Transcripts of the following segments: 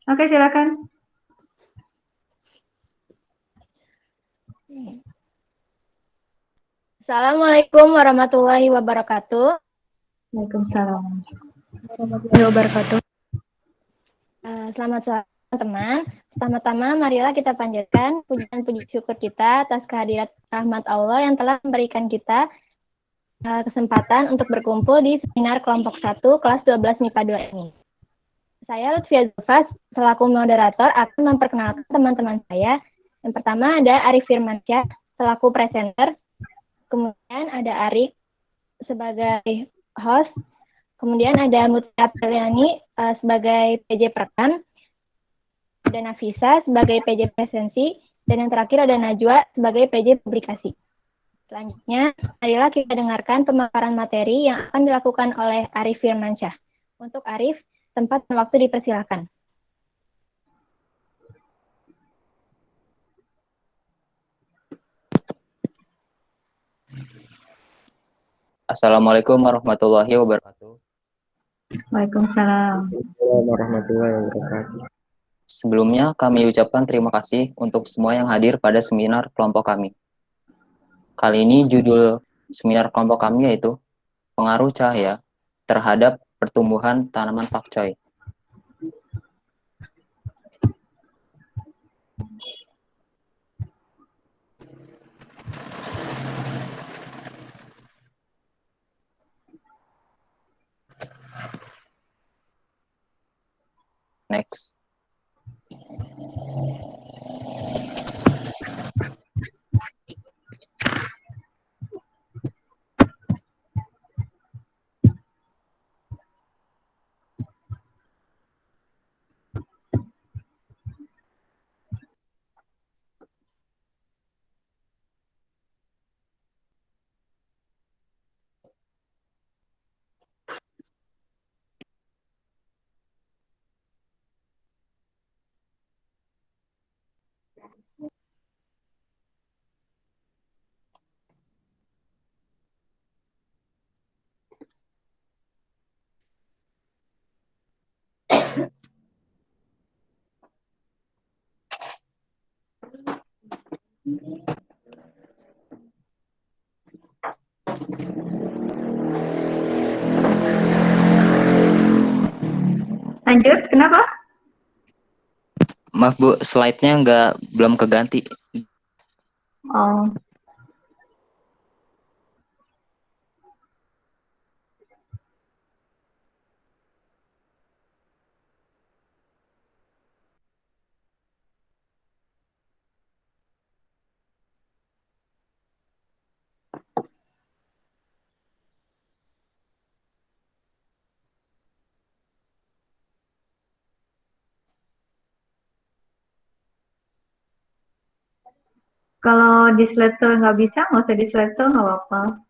Oke, silakan. Assalamualaikum warahmatullahi wabarakatuh. Waalaikumsalam warahmatullahi wabarakatuh. Selamat sore teman-teman. Pertama-tama marilah kita panjatkan pujian puji syukur kita atas kehadirat rahmat Allah yang telah memberikan kita kesempatan untuk berkumpul di seminar kelompok 1 kelas 12 MIPA 2 ini. Saya Lutfia Zulfas selaku moderator akan memperkenalkan teman-teman saya. Yang pertama ada Arif Firmansyah selaku presenter. Kemudian ada Arik sebagai host. Kemudian ada Mutia Apriliani sebagai PJ Perekam, ada Nafisa sebagai PJ Presensi, dan yang terakhir ada Najwa sebagai PJ Publikasi. Selanjutnya, marilah kita dengarkan pemaparan materi yang akan dilakukan oleh Arif Firmansyah. Untuk Arif, tempat dan waktu dipersilakan. Assalamualaikum warahmatullahi wabarakatuh. Waalaikumsalam warahmatullahi wabarakatuh. Sebelumnya kami ucapkan terima kasih untuk semua yang hadir pada seminar kelompok kami. Kali ini judul seminar kelompok kami yaitu pengaruh cahaya terhadap pertumbuhan tanaman pakcoy. Next. Lanjut, kenapa? Maaf Bu, slide-nya belum keganti. Oh, kalau di slideshow nggak bisa, nggak usah di slideshow, nggak apa-apa.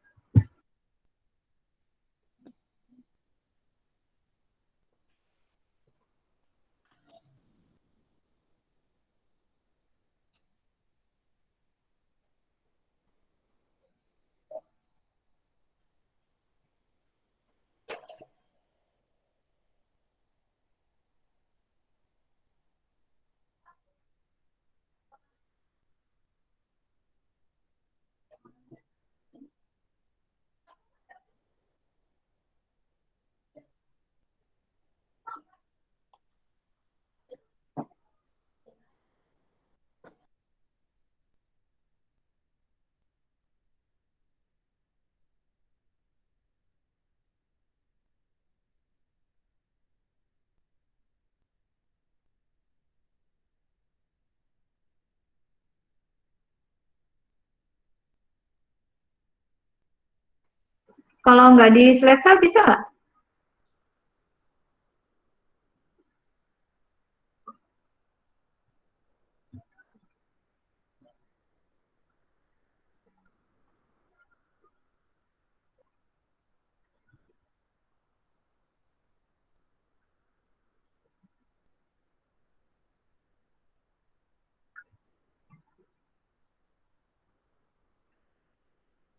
Kalau nggak di slideshow bisa nggak?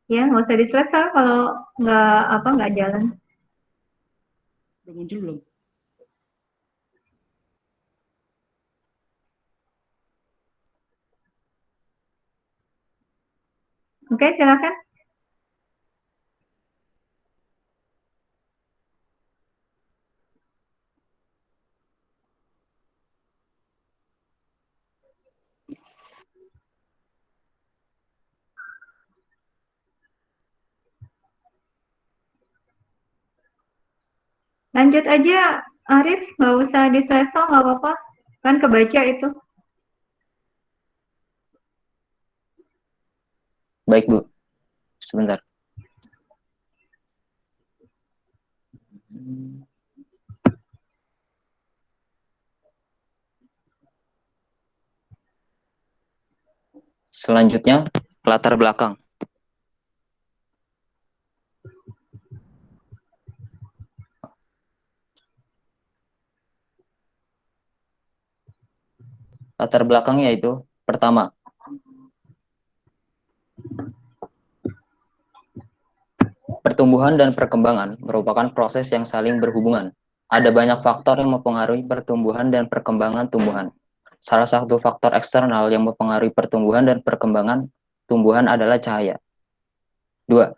Ya, nggak usah di slideshow kalau nggak jalan. Udah muncul belum? Oke, silakan. Lanjut aja, Arif, nggak usah di slide show, nggak apa-apa. Kan kebaca itu. Baik, Bu. Sebentar. Selanjutnya, latar belakang. Latar belakangnya yaitu, pertama, pertumbuhan dan perkembangan merupakan proses yang saling berhubungan. Ada banyak faktor yang mempengaruhi pertumbuhan dan perkembangan tumbuhan. Salah satu faktor eksternal yang mempengaruhi pertumbuhan dan perkembangan tumbuhan adalah cahaya. Dua,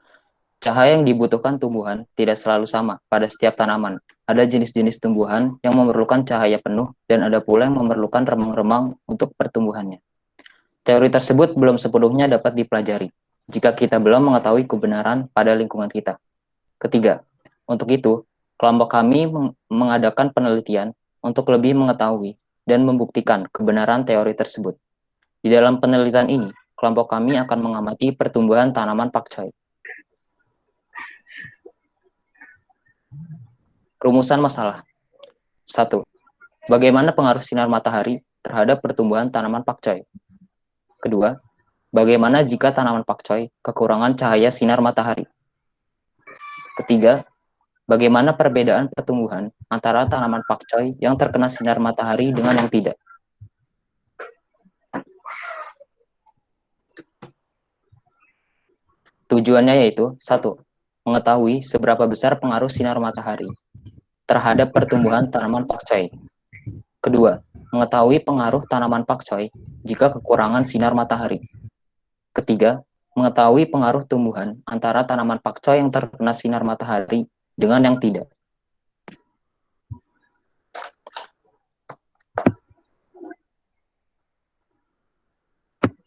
cahaya yang dibutuhkan tumbuhan tidak selalu sama pada setiap tanaman. Ada jenis-jenis tumbuhan yang memerlukan cahaya penuh dan ada pula yang memerlukan remang-remang untuk pertumbuhannya. Teori tersebut belum sepenuhnya dapat dipelajari jika kita belum mengetahui kebenaran pada lingkungan kita. Ketiga, untuk itu, kelompok kami mengadakan penelitian untuk lebih mengetahui dan membuktikan kebenaran teori tersebut. Di dalam penelitian ini, kelompok kami akan mengamati pertumbuhan tanaman pakcoy. Rumusan masalah. 1. Bagaimana pengaruh sinar matahari terhadap pertumbuhan tanaman pakcoy? Kedua, bagaimana jika tanaman pakcoy kekurangan cahaya sinar matahari? Ketiga, bagaimana perbedaan pertumbuhan antara tanaman pakcoy yang terkena sinar matahari dengan yang tidak? Tujuannya yaitu, 1. Mengetahui seberapa besar pengaruh sinar matahari terhadap pertumbuhan tanaman pakcoy. Kedua, mengetahui pengaruh tanaman pakcoy jika kekurangan sinar matahari. Ketiga, mengetahui pengaruh tumbuhan antara tanaman pakcoy yang terkena sinar matahari dengan yang tidak.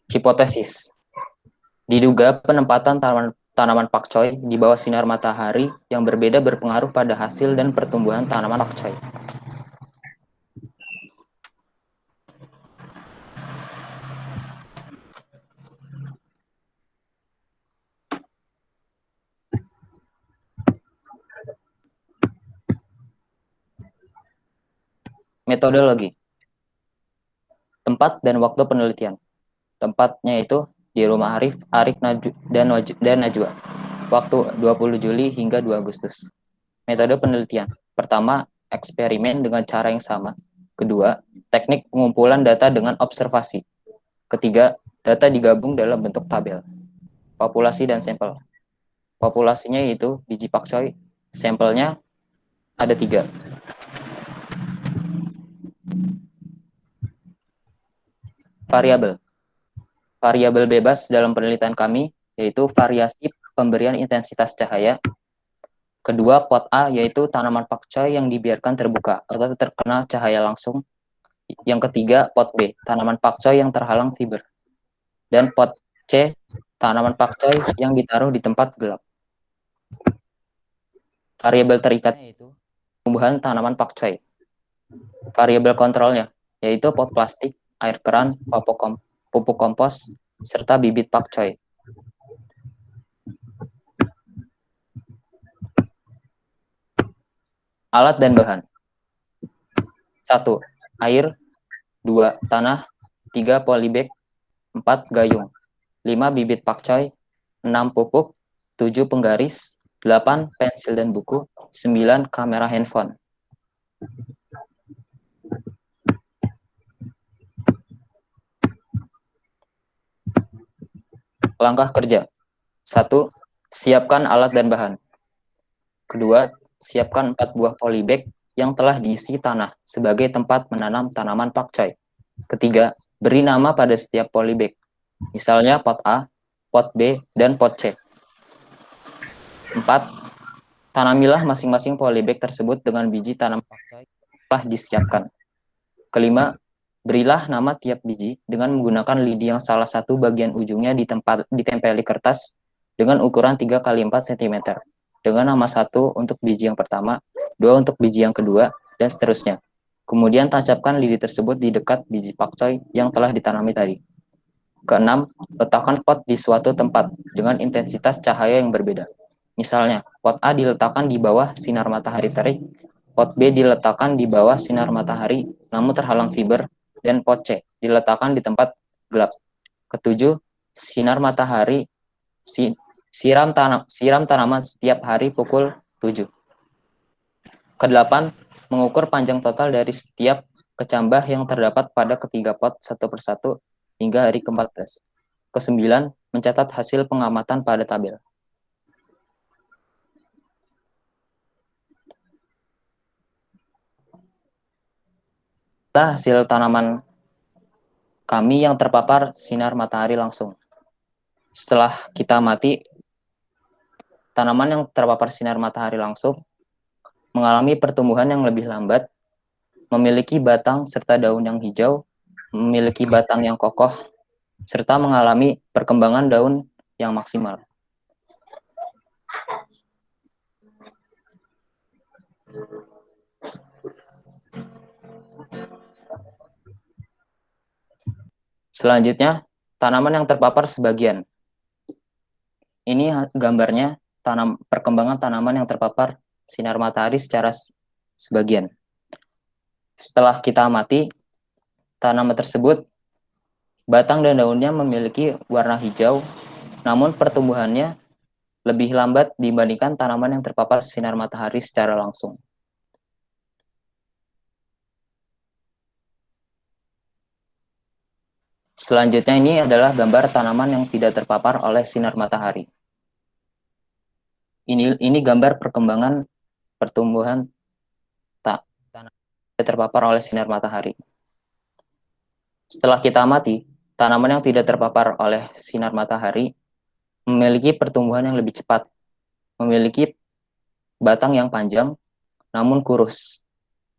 Hipotesis. Diduga penempatan tanaman pakcoy di bawah sinar matahari yang berbeda berpengaruh pada hasil dan pertumbuhan tanaman pakcoy. Metodologi. Tempat dan waktu penelitian. Tempatnya itu di rumah Arif, Arik, dan Najwa. Waktu 20 Juli hingga 2 Agustus. Metode penelitian. Pertama, eksperimen dengan cara yang sama. Kedua, teknik pengumpulan data dengan observasi. Ketiga, data digabung dalam bentuk tabel. Populasi dan sampel. Populasinya yaitu biji pakcoy. Sampelnya ada 3. Variabel. Variabel bebas dalam penelitian kami yaitu variasi pemberian intensitas cahaya. Kedua, pot A yaitu tanaman pakcoy yang dibiarkan terbuka atau terkena cahaya langsung. Yang ketiga, pot B, tanaman pakcoy yang terhalang fiber. Dan pot C, tanaman pakcoy yang ditaruh di tempat gelap. Variabel terikatnya yaitu tumbuhan tanaman pakcoy. Variabel kontrolnya yaitu pot plastik, air keran, pupuk kompos, serta bibit pakcoy. Alat dan bahan. 1. Air. 2. Tanah. 3. Polybag. 4. Gayung. 5. Bibit pakcoy. 6. Pupuk. 7. Penggaris. 8. Pensil dan buku. 9. Kamera handphone. Langkah kerja. 1. Siapkan alat dan bahan. Kedua, siapkan 4 buah polybag yang telah diisi tanah sebagai tempat menanam tanaman pakcoy. Ketiga, beri nama pada setiap polybag. Misalnya pot A, pot B, dan pot C. 4. Tanamilah masing-masing polybag tersebut dengan biji tanaman pakcoy yang telah disiapkan. Kelima, berilah nama tiap biji dengan menggunakan lidi yang salah satu bagian ujungnya ditempeli kertas dengan ukuran 3 x 4 cm. Dengan nama 1 untuk biji yang pertama, 2 untuk biji yang kedua, dan seterusnya. Kemudian tancapkan lidi tersebut di dekat biji pakcoy yang telah ditanami tadi. Keenam, letakkan pot di suatu tempat dengan intensitas cahaya yang berbeda. Misalnya, pot A diletakkan di bawah sinar matahari terik, pot B diletakkan di bawah sinar matahari namun terhalang fiber, dan pot C diletakkan di tempat gelap. Ketujuh, sinar matahari siram tanaman setiap hari pukul 7. Kedelapan, mengukur panjang total dari setiap kecambah yang terdapat pada ketiga pot satu persatu hingga hari ke-14. Kesembilan, mencatat hasil pengamatan pada tabel. Hasil tanaman kami yang terpapar sinar matahari langsung. Setelah kita mati, tanaman yang terpapar sinar matahari langsung mengalami pertumbuhan yang lebih lambat, memiliki batang serta daun yang hijau, memiliki batang yang kokoh, serta mengalami perkembangan daun yang maksimal. Selanjutnya, tanaman yang terpapar sebagian. Ini gambarnya perkembangan tanaman yang terpapar sinar matahari secara sebagian. Setelah kita mati, tanaman tersebut batang dan daunnya memiliki warna hijau, namun pertumbuhannya lebih lambat dibandingkan tanaman yang terpapar sinar matahari secara langsung. Selanjutnya ini adalah gambar tanaman yang tidak terpapar oleh sinar matahari. Ini gambar perkembangan pertumbuhan tanaman yang tidak terpapar oleh sinar matahari. Setelah kita mati, tanaman yang tidak terpapar oleh sinar matahari memiliki pertumbuhan yang lebih cepat, memiliki batang yang panjang namun kurus,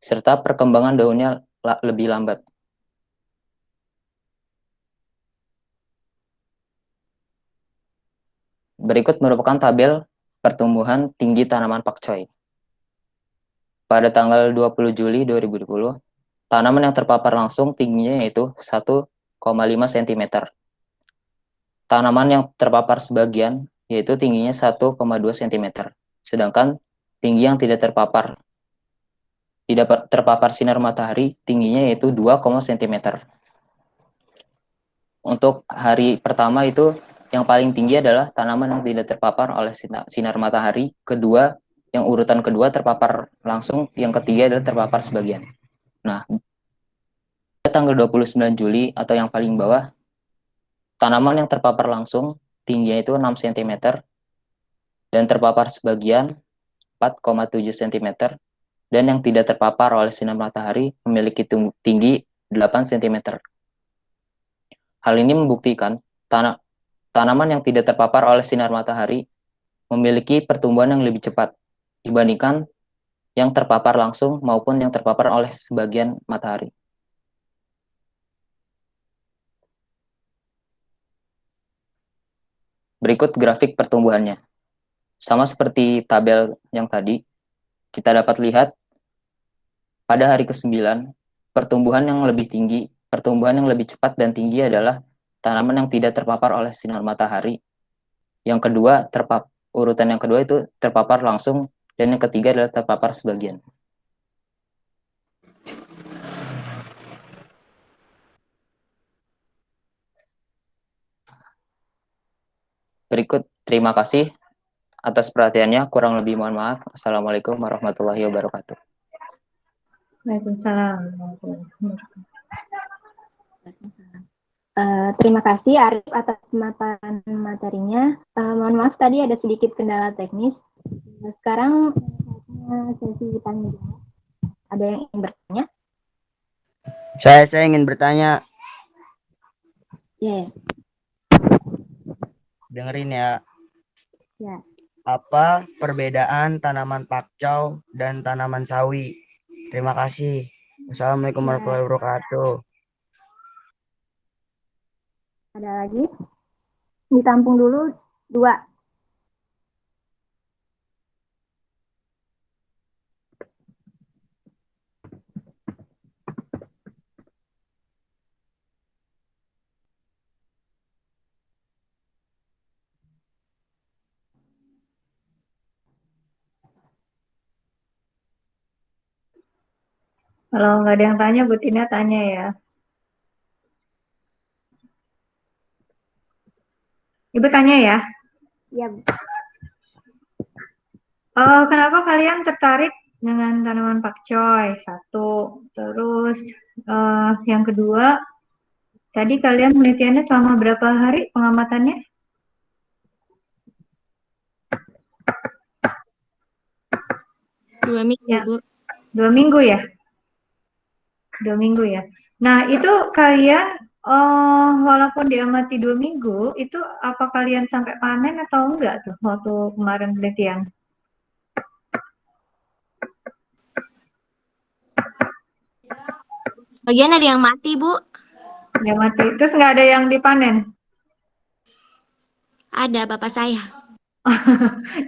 serta perkembangan daunnya lebih lambat. Berikut merupakan tabel pertumbuhan tinggi tanaman pakcoy. Pada tanggal 20 Juli 2020, tanaman yang terpapar langsung tingginya yaitu 1,5 cm. Tanaman yang terpapar sebagian yaitu tingginya 1,2 cm. Sedangkan tinggi yang tidak terpapar sinar matahari tingginya yaitu 2, cm. Untuk hari pertama itu yang paling tinggi adalah tanaman yang tidak terpapar oleh sinar matahari, kedua yang urutan kedua terpapar langsung, yang ketiga adalah terpapar sebagian. Nah, pada tanggal 29 Juli atau yang paling bawah, tanaman yang terpapar langsung tingginya itu 6 cm dan terpapar sebagian 4,7 cm, dan yang tidak terpapar oleh sinar matahari memiliki tinggi 8 cm. Hal ini membuktikan tanaman yang tidak terpapar oleh sinar matahari memiliki pertumbuhan yang lebih cepat dibandingkan yang terpapar langsung maupun yang terpapar oleh sebagian matahari. Berikut grafik pertumbuhannya. Sama seperti tabel yang tadi, kita dapat lihat pada hari ke-9, pertumbuhan yang lebih tinggi, pertumbuhan yang lebih cepat dan tinggi adalah tanaman yang tidak terpapar oleh sinar matahari. Yang kedua, urutan yang kedua itu terpapar langsung, dan yang ketiga adalah terpapar sebagian. Berikut, terima kasih atas perhatiannya. Kurang lebih mohon maaf. Assalamualaikum warahmatullahi wabarakatuh. Waalaikumsalam. Terima kasih Arif atas pemaparan materinya. Mohon maaf tadi ada sedikit kendala teknis. Sekarang sesi tanya jawab. Ada yang ingin bertanya? Saya ingin bertanya. Ya. dengerin ya. Ya. Apa perbedaan tanaman pakcoy dan tanaman sawi? Terima kasih. Wassalamualaikum warahmatullahi wabarakatuh. Ada lagi? Ditampung dulu 2. Kalau nggak ada yang tanya, Bu Tina tanya ya. Ibu tanya ya. Ya, Kenapa kalian tertarik dengan tanaman pakcoy? Satu. Terus yang kedua, tadi kalian penelitiannya selama berapa hari pengamatannya? Dua minggu, Ya. Bu. 2 minggu ya? 2 minggu ya. Nah, itu kalian walaupun diamati 2 minggu, itu apa kalian sampai panen atau enggak tuh waktu kemarin penelitian? Sebagian ada yang mati, Bu. Yang mati. Terus nggak ada yang dipanen? Ada bapak saya.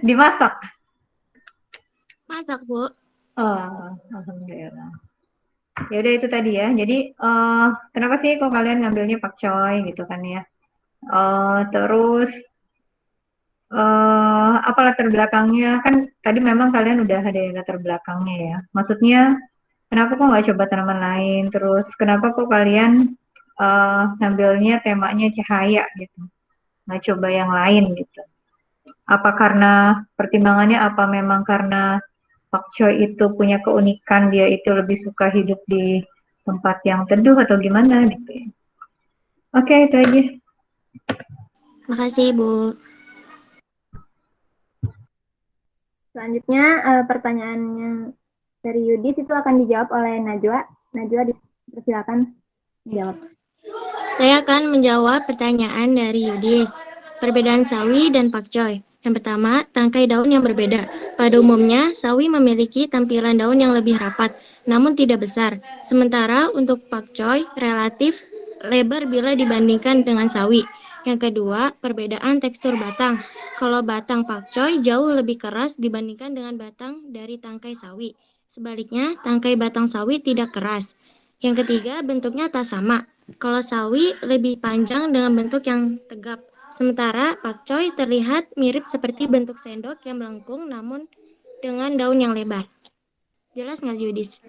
Dimasak? Masak, Bu. Oh, alhamdulillah. Ya udah itu tadi ya. Jadi kenapa sih kok kalian ngambilnya pakcoy gitu kan ya? Terus apa latar belakangnya? Kan tadi memang kalian udah ada latar belakangnya ya. Maksudnya kenapa kok nggak coba tanaman lain? Terus kenapa kok kalian ngambilnya temanya cahaya gitu? Nggak coba yang lain gitu? Apa karena pertimbangannya apa memang karena pakcoy itu punya keunikan dia itu lebih suka hidup di tempat yang teduh atau gimana gitu ya? Oke, itu aja. Makasih, Bu. selanjutnya pertanyaannya dari Yudis itu akan dijawab oleh Najwa. Najwa, silakan jawab. Saya akan menjawab pertanyaan dari Yudis. Perbedaan sawi dan pakcoy. Yang pertama, tangkai daun yang berbeda. Pada umumnya, sawi memiliki tampilan daun yang lebih rapat, namun tidak besar. Sementara untuk pakcoy relatif lebar bila dibandingkan dengan sawi. Yang kedua, perbedaan tekstur batang. Kalau batang pakcoy jauh lebih keras dibandingkan dengan batang dari tangkai sawi. Sebaliknya, tangkai batang sawi tidak keras. Yang ketiga, bentuknya tak sama. Kalau sawi lebih panjang dengan bentuk yang tegap. Sementara pakcoy terlihat mirip seperti bentuk sendok yang melengkung namun dengan daun yang lebar. Jelas nggak, Yudis?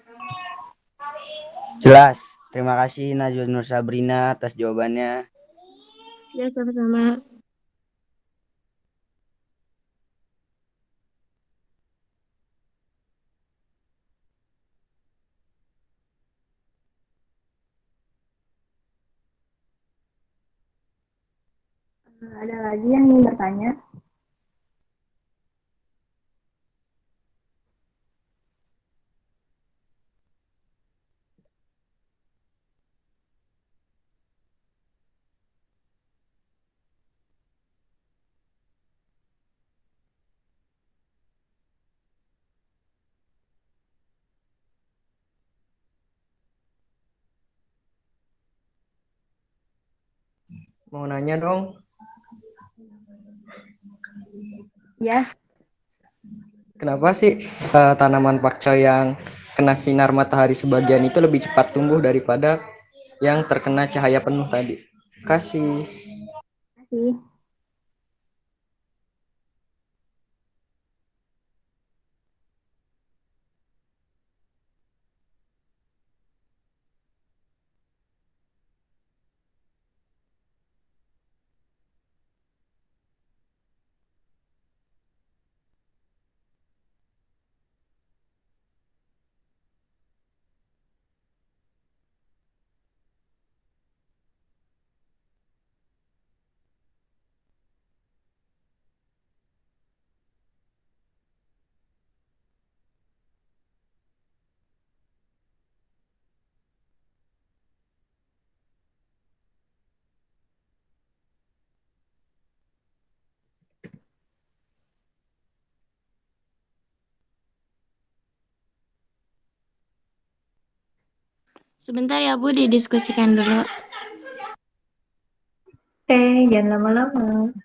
Jelas. Terima kasih Najwa Nur Sabrina atas jawabannya. Ya, sama-sama. Ada lagi yang ingin bertanya? Mau nanya dong, Ya, kenapa sih tanaman pakcoy yang kena sinar matahari sebagian itu lebih cepat tumbuh daripada yang terkena cahaya penuh tadi? Kasih. kasih. Sebentar ya Bu, didiskusikan dulu. Oke, jangan lama-lama.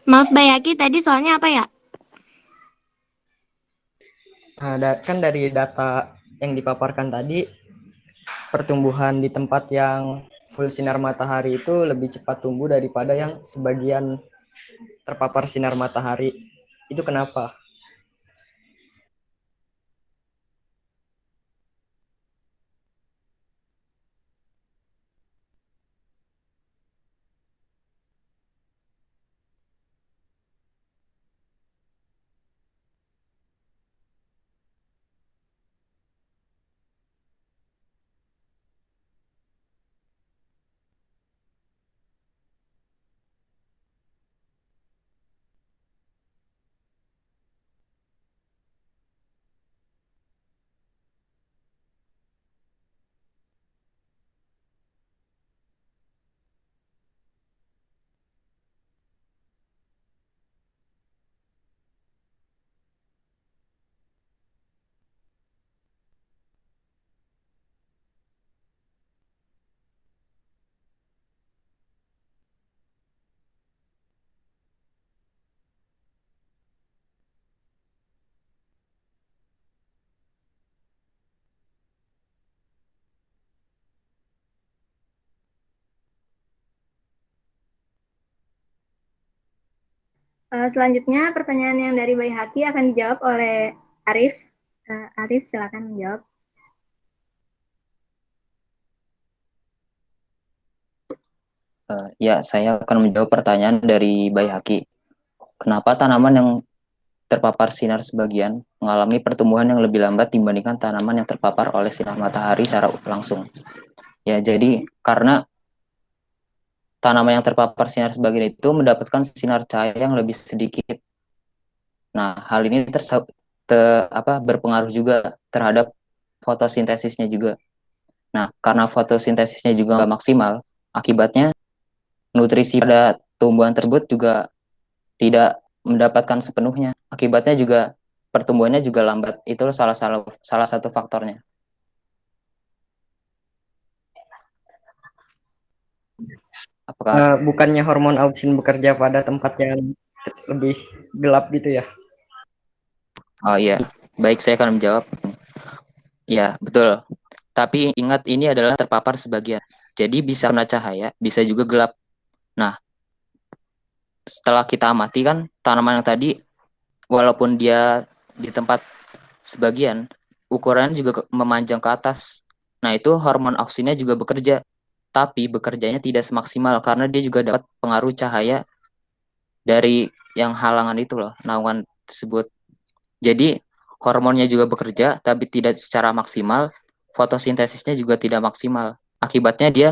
Maaf Bayaki, tadi soalnya apa ya? Nah, kan dari data yang dipaparkan tadi, pertumbuhan di tempat yang full sinar matahari itu lebih cepat tumbuh daripada yang sebagian terpapar sinar matahari. Itu kenapa? Selanjutnya pertanyaan yang dari Bayi Haki akan dijawab oleh Arif. Arif silakan menjawab. Ya, saya akan menjawab pertanyaan dari Bayi Haki. Kenapa tanaman yang terpapar sinar sebagian mengalami pertumbuhan yang lebih lambat dibandingkan tanaman yang terpapar oleh sinar matahari secara langsung? Ya, jadi karena tanaman yang terpapar sinar sebagian itu mendapatkan sinar cahaya yang lebih sedikit. Nah, hal ini berpengaruh juga terhadap fotosintesisnya juga. Nah, karena fotosintesisnya juga nggak maksimal, akibatnya nutrisi pada tumbuhan tersebut juga tidak mendapatkan sepenuhnya. Akibatnya juga pertumbuhannya juga lambat. Itu salah satu faktornya. Apakah Bukannya hormon auksin bekerja pada tempat yang lebih gelap gitu ya? Oh iya, baik saya akan menjawab. Ya, betul. Tapi ingat ini adalah terpapar sebagian. Jadi bisa kena cahaya, bisa juga gelap. Nah, setelah kita amati kan tanaman yang tadi walaupun dia di tempat sebagian, ukurannya juga memanjang ke atas. Nah, itu hormon auksinnya juga bekerja, tapi bekerjanya tidak semaksimal karena dia juga dapat pengaruh cahaya dari yang halangan itu loh, naungan tersebut. Jadi, hormonnya juga bekerja, tapi tidak secara maksimal, fotosintesisnya juga tidak maksimal. Akibatnya dia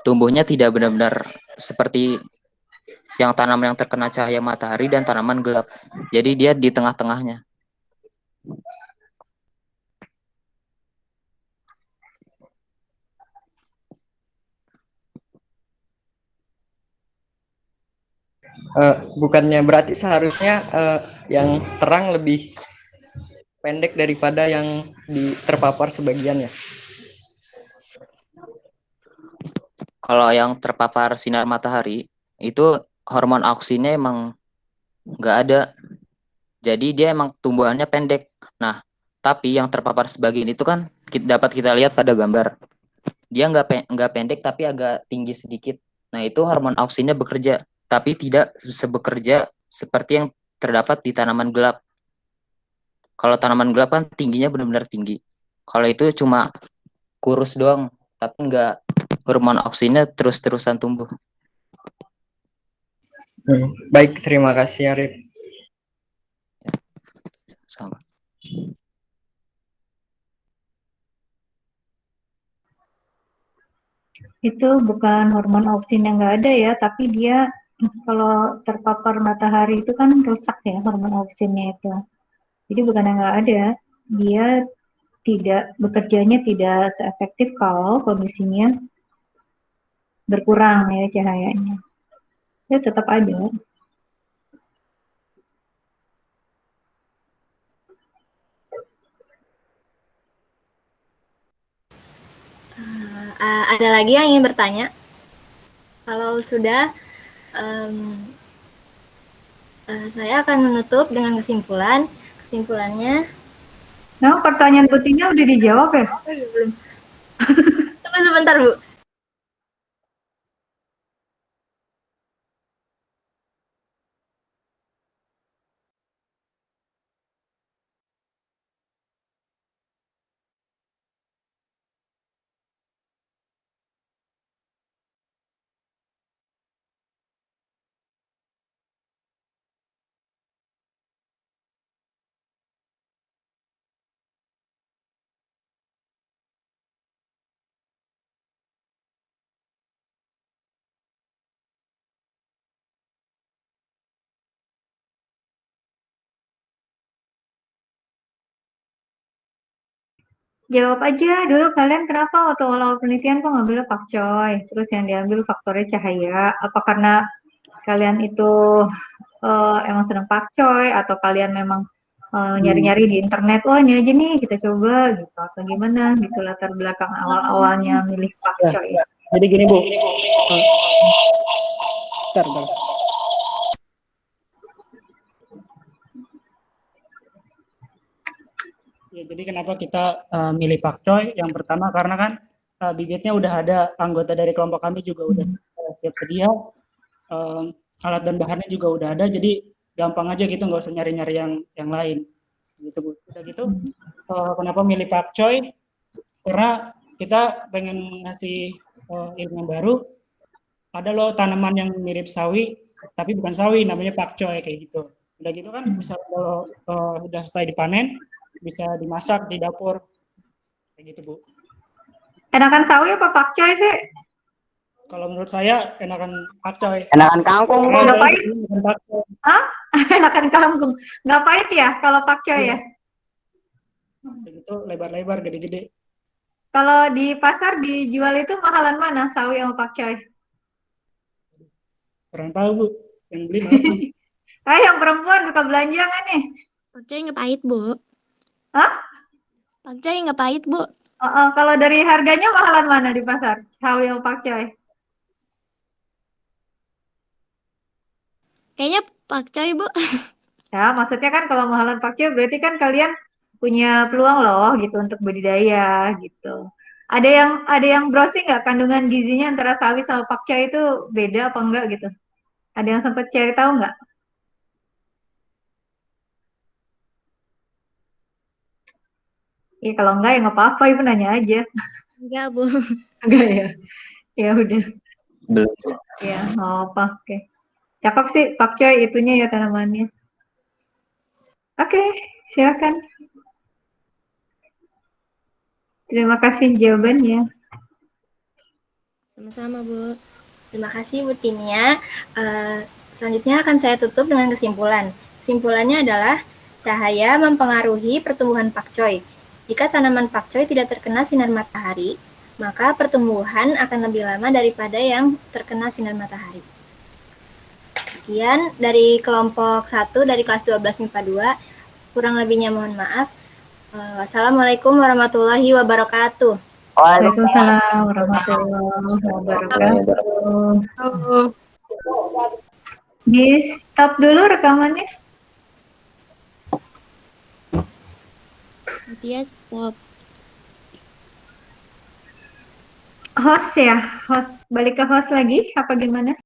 tumbuhnya tidak benar-benar seperti yang tanaman yang terkena cahaya matahari dan tanaman gelap. Jadi dia di tengah-tengahnya. Bukannya berarti seharusnya yang terang lebih pendek daripada yang terpapar sebagian ya? Kalau yang terpapar sinar matahari, itu hormon auksinnya emang nggak ada. Jadi dia emang tumbuhannya pendek. Nah, tapi yang terpapar sebagian itu kan dapat kita lihat pada gambar. Dia nggak pendek tapi agak tinggi sedikit. Nah, itu hormon auksinnya bekerja, tapi tidak sebekerja seperti yang terdapat di tanaman gelap. Kalau tanaman gelap kan tingginya benar-benar tinggi. Kalau itu cuma kurus doang, tapi nggak hormon auksinnya terus-terusan tumbuh. Baik, terima kasih Arif. Sama. Itu bukan hormon auksin yang nggak ada ya, tapi dia kalau terpapar matahari itu kan rusak ya hormon auksinnya itu. Jadi bukan yang nggak ada, dia tidak bekerjanya tidak seefektif kalau kondisinya berkurang ya cahayanya. Dia tetap ada. Ada lagi yang ingin bertanya? Kalau sudah, saya akan menutup dengan kesimpulan. Kesimpulannya, Nah, pertanyaan Butinya udah dijawab ya? belum. Tunggu sebentar, Bu. Jawab aja dulu kalian kenapa waktu awal penelitian kok ngambilnya pakcoy, terus yang diambil faktornya cahaya, apa karena kalian itu emang senang pakcoy atau kalian memang nyari-nyari di internet, oh ini aja nih kita coba gitu atau gimana gitu latar belakang awal-awalnya milih pakcoy. Jadi gini Bu, bentar. Ya, jadi kenapa kita milih pakcoy? Yang pertama karena kan bibitnya udah ada, anggota dari kelompok kami juga udah siap sedia, alat dan bahannya juga udah ada, jadi gampang aja gitu, nggak usah nyari-nyari yang lain. Gitu Bu. Udah gitu, kenapa milih pakcoy? Karena kita pengen ngasih ilmu yang baru. Ada loh tanaman yang mirip sawi, tapi bukan sawi, namanya pakcoy kayak gitu. Udah gitu kan, bisa kalau udah selesai dipanen, bisa dimasak di dapur kayak gitu Bu. Enakan sawi apa pakcoy sih? Kalau menurut saya enakan pakcoy. Enakan kangkung. Nggak pahit? Hah? Enakan kangkung. Nggak pahit ya kalau pakcoy ya? Kayak gitu lebar-lebar, gede-gede. Kalau di pasar dijual itu mahalan mana sawi sama pakcoy? Kurang tahu Bu, yang beli mana? Yang perempuan suka belanja nggak nih? Pakcoy nggak pahit, Bu. Hah? Pakcoy nggak pahit, Bu. Kalau dari harganya mahalan mana di pasar? Sawi sama pakcoy? Kayaknya pakcoy, Bu. Ya, maksudnya kan kalau mahalan pakcoy berarti kan kalian punya peluang loh gitu untuk budidaya gitu. Ada yang browsing nggak kandungan gizinya antara sawi sama pakcoy itu beda apa enggak gitu? Ada yang sempat cari tahu nggak? Iya kalau enggak ya nggak apa-apa, ibu nanya aja. Enggak, Bu. Enggak ya? Ya udah. Belum. Ya, nggak apa. Oke. Cakep sih pakcoy itunya ya tanamannya. Oke, silakan. Terima kasih jawabannya. Sama-sama, Bu. Terima kasih Bu Tinia. Selanjutnya akan saya tutup dengan kesimpulan. Kesimpulannya adalah cahaya mempengaruhi pertumbuhan pakcoy. Jika tanaman pakcoy tidak terkena sinar matahari, maka pertumbuhan akan lebih lama daripada yang terkena sinar matahari. Sekian dari kelompok 1 dari kelas 12 MIPA 2. Kurang lebihnya mohon maaf. Wassalamualaikum warahmatullahi wabarakatuh. Waalaikumsalam warahmatullahi wabarakatuh. Di stop dulu rekamannya. Dia stop. Host ya, host balik ke host lagi apa gimana?